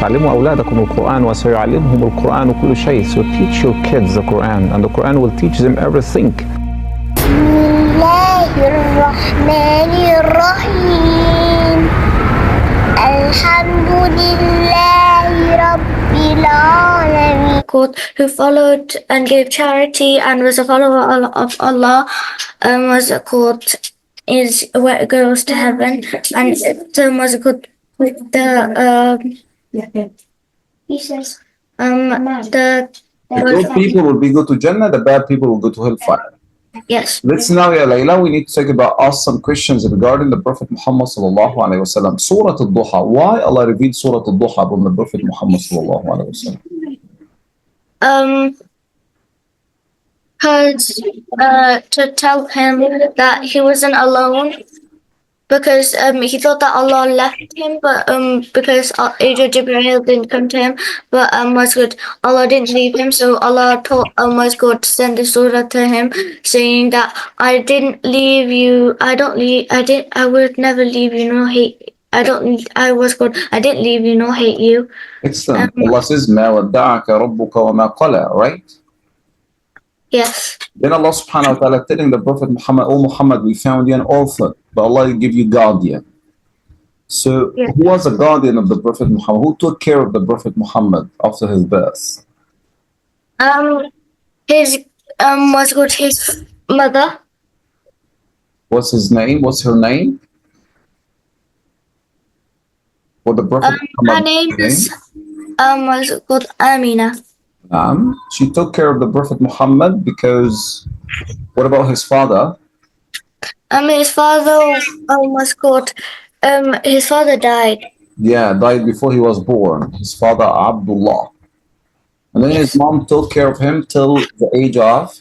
علموا أولادكم القرآن وسيعلمهم القرآن كل شيء. So teach your kids the Quran and the Quran will teach them everything. بسم الله الرحمن الرحيم الحمد لله رب العالمين. Who followed and gave charity and was a follower of Allah was called goes to heaven, and was called he says the good people will be go to Jannah, the bad people will go to hellfire. Yes. Let's now, Ya Layla, we need to talk about ask some questions regarding the Prophet Muhammad sallallahu alaihi wasallam. Surah al-Duha. Why Allah revealed Surah al-Duha from the Prophet Muhammad sallallahu alaihi wasallam? Because to tell him that he wasn't alone, because he thought that Allah left him, but because Angel Jibreel didn't come to him, but was good. Allah didn't leave him, so Allah told was good to send the surah to him, saying that I didn't leave you. I would never leave you nor hate. I was good. I didn't leave you nor hate you. Excellent. Allah says, "Ma wadda'aka rabbuka wa ma qala," right? Yes. Then Allah subhanahu wa ta'ala telling the Prophet Muhammad, "Oh Muhammad, we found you an orphan, but Allah will give you guardian." So Yeah. who was a guardian of the Prophet Muhammad? Who took care of the Prophet Muhammad after his birth? His was good. His mother. What's his name? What's her name? For the Prophet Her Muhammad. name is was called Amina. She took care of the Prophet Muhammad because what about his father? His father was called. His father died. Yeah, died before he was born. His father Abdullah. And then his mom took care of him till the age of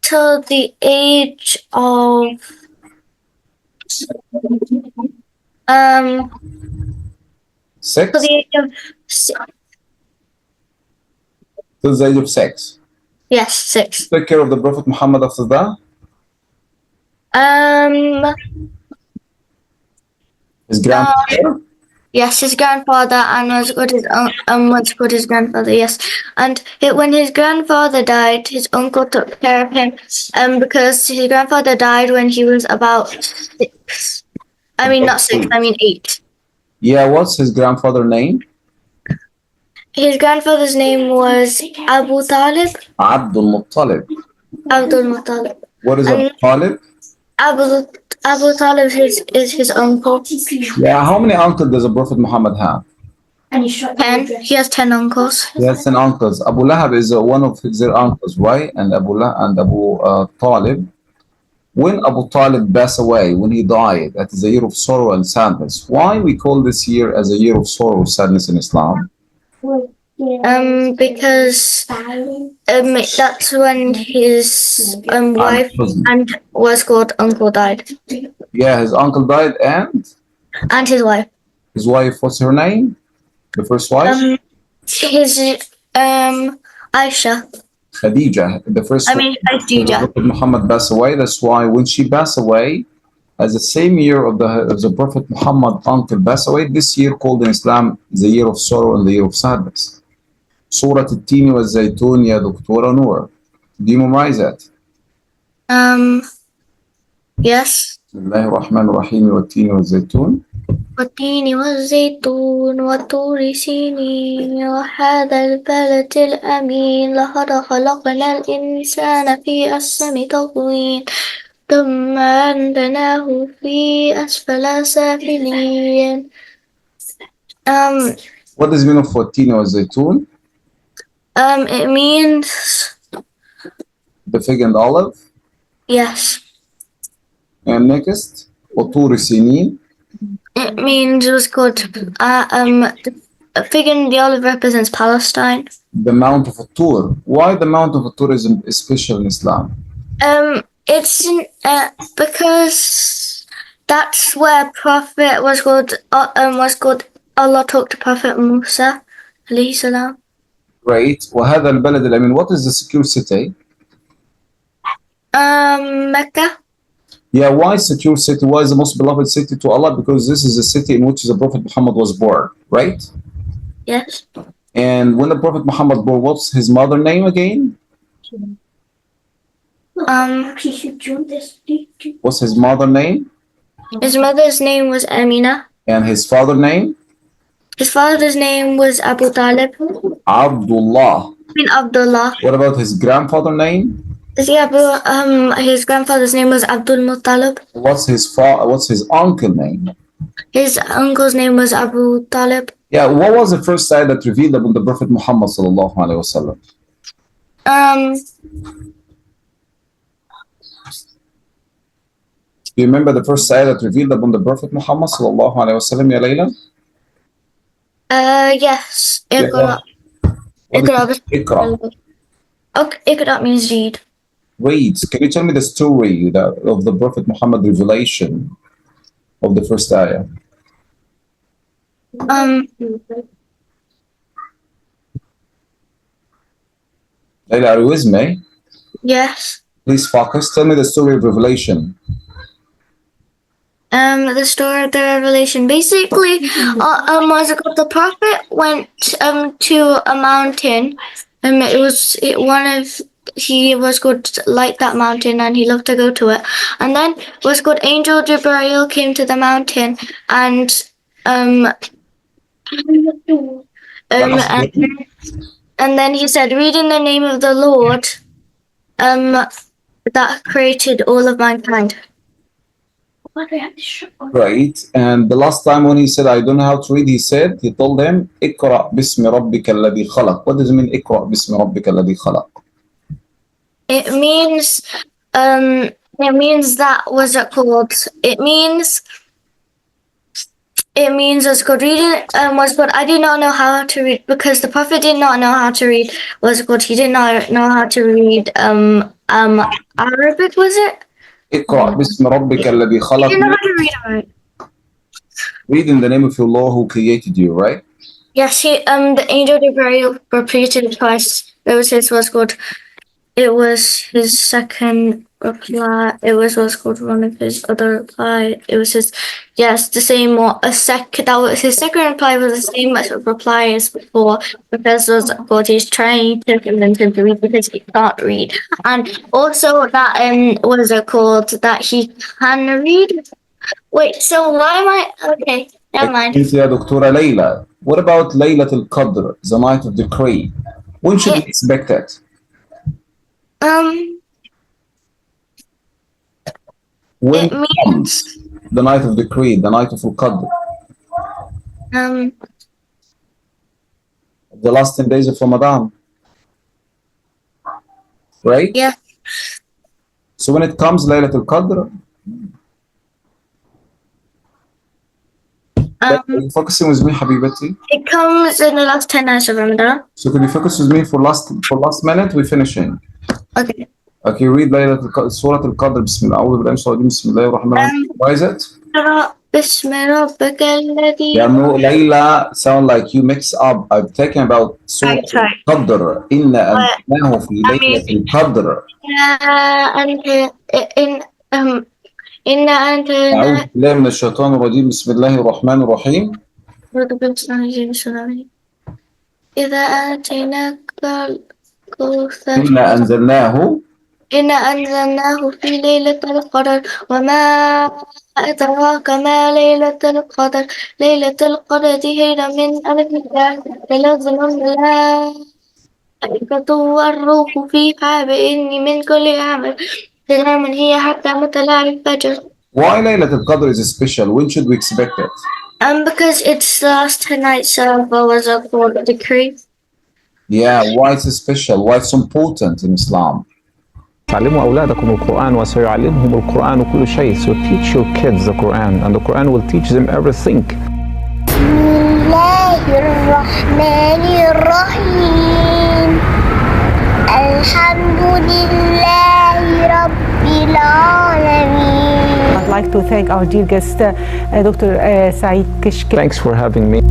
Till the age of six? till the age of Till the age of 6. yes, 6. Took care of the Prophet Muhammad after that? His grandfather? Yes, his grandfather, and was good his grandfather. Yes, and when his grandfather died, his uncle took care of him. Because his grandfather died when he was about 6. I mean, not 6. I mean 8. Yeah, what's his grandfather's name? His grandfather's name was Abu Talib. Abdul Muttalib. Abdul Muttalib. What is Abu Talib? Abu Talib is his uncle. Yeah, how many uncles does the Prophet Muhammad have? 10. He has 10 uncles. He has 10 uncles. Abu Lahab is one of their uncles, right? And Abu Talib. When Abu Talib passed away, when he died, that is a year of sorrow and sadness. Why we call this year as a year of sorrow and sadness in Islam? Because that's when his wife and was called uncle died. Yeah, his uncle died And his wife. His wife, what's her name? The first wife? His Aisha. Khadija, the first I mean Khadija. Prophet Muhammad passed away. That's why when she passed away, as the same year of the Prophet Muhammad uncle passed away, this year called in Islam the year of sorrow and the year of sadness. Surah Al-Tini wa Zaytun, ya Dr. Noor. Do you memorize that? Yes. Bismillah ar-Rahman ar-Rahim wa Tini wa Zaytun. والتين والزيتون والطور سينين وهذا البلد الأمين لقد خلقنا الإنسان في أحسن تقويم ثم أنبناه في أسفل سافلين. What does it mean of Tini wa Zaytun? It means The fig and olive. yes. And next, وطور سنين. It means it was called the fig and the olive represents Palestine. The Mount of Tur. Why the Mount of Tur is special in Islam? It's because that's where Prophet was called. Allah talked to Prophet Musa, alayhi salam. Great. وهذا البلد الأمين. What is the secure city? Mecca. Yeah, why secure city? Why is the most beloved city to Allah? Because this is the city in which the Prophet Muhammad was born, right? Yes. And when the Prophet Muhammad born, what's his mother name again? What's his mother name? His mother's name was Amina. And his father name? His father's name was Abu Talib Abdullah. bin Abdullah. What about his grandfather name? His grandfather's name was Abdul Muttalib. What's his uncle name? His uncle's name was Abu Talib. Yeah, what was the first ayah that revealed upon the Prophet Muhammad sallallahu alaihi wasallam? Do you remember the first ayah that revealed upon the Prophet Muhammad sallallahu alaihi wasallam, ya Layla? Yes. Yeah. Iqra. Okay, Iqra means read. Read. Can you tell me the story of the Prophet Muhammad revelation of the first ayah? Layla, are you with me? Yes. Please focus. Tell me the story of revelation. The story of the revelation. Basically, the prophet went to a mountain. He was good to like that mountain and he loved to go to it. And then was good Angel Jibreel came to the mountain and and then he said, read in the name of the Lord that created all of mankind. Right. And the last time when he said, I don't know how to read, he told them, Iqra bismi rabbika alladhi khalaq. What does it mean, Iqra bismi rabbika alladhi khalaq? It means that, what's it called? It means as good reading was good. I did not know how to read because the Prophet did not know how to read was good. He did not know how to read Arabic, was it? Iqra bismi rabbika alladhi khalaq. He didn't know how to read Arabic. Read in the name of your Lord who created you, right? Yes, the angel Gabriel repeated it twice. It was his was good. It was his second reply. It was what's called one of his other reply. It was his the same one. That was his second reply was the same reply as before because was what he's trying to convince him to read because he can't read, and also that what is it called that he can read. Wait, so why am I okay? Never mind. يا دكتورة ليلى. What about ليلة القدر, the night of decree? When should we expect it? When comes the night of decree, the night of Al-Qadr? The last 10 days of Ramadan. Right? Yeah. So when it comes Laylat al-Qadr, focusing with me, Habibati. It comes in the last 10 nights of Ramadan. So could you focus with me for last minute? We're finishing. Okay. Okay, read Surah Al-Qadr. Bismillah. Why is it? Yeah, no, Layla sound like you mix up. I'm talking about Surah Al-Qadr. Inna anzalnahu fi laylatil qadr. أعوذ بالله من الشيطان الرجيم. بسم الله الرحمن الرحيم. إذا آتيناك الكوثر إنا أنزلناه في ليلة القدر وما أدراك ما ليلة القدر ليلة القدر خير من ألف شهر تنزل الملائكة والروح فيها بإذن من كل أمر سلام هي حتى مطلع الفجر. Why Laylat al-Qadr is special? When should we expect it? Because it's the last 10 nights of the decree. Yeah, why it's special? Why it's important in Islam? علموا أولادكم القرآن وسيعلمهم القرآن كل شيء. So teach your kids the Quran and the Quran will teach them everything. بسم الله الرحمن الرحيم الحمد لله رب العالمين. I'd like to thank our dear guest, Dr. Saeed Kishk. Thanks for having me.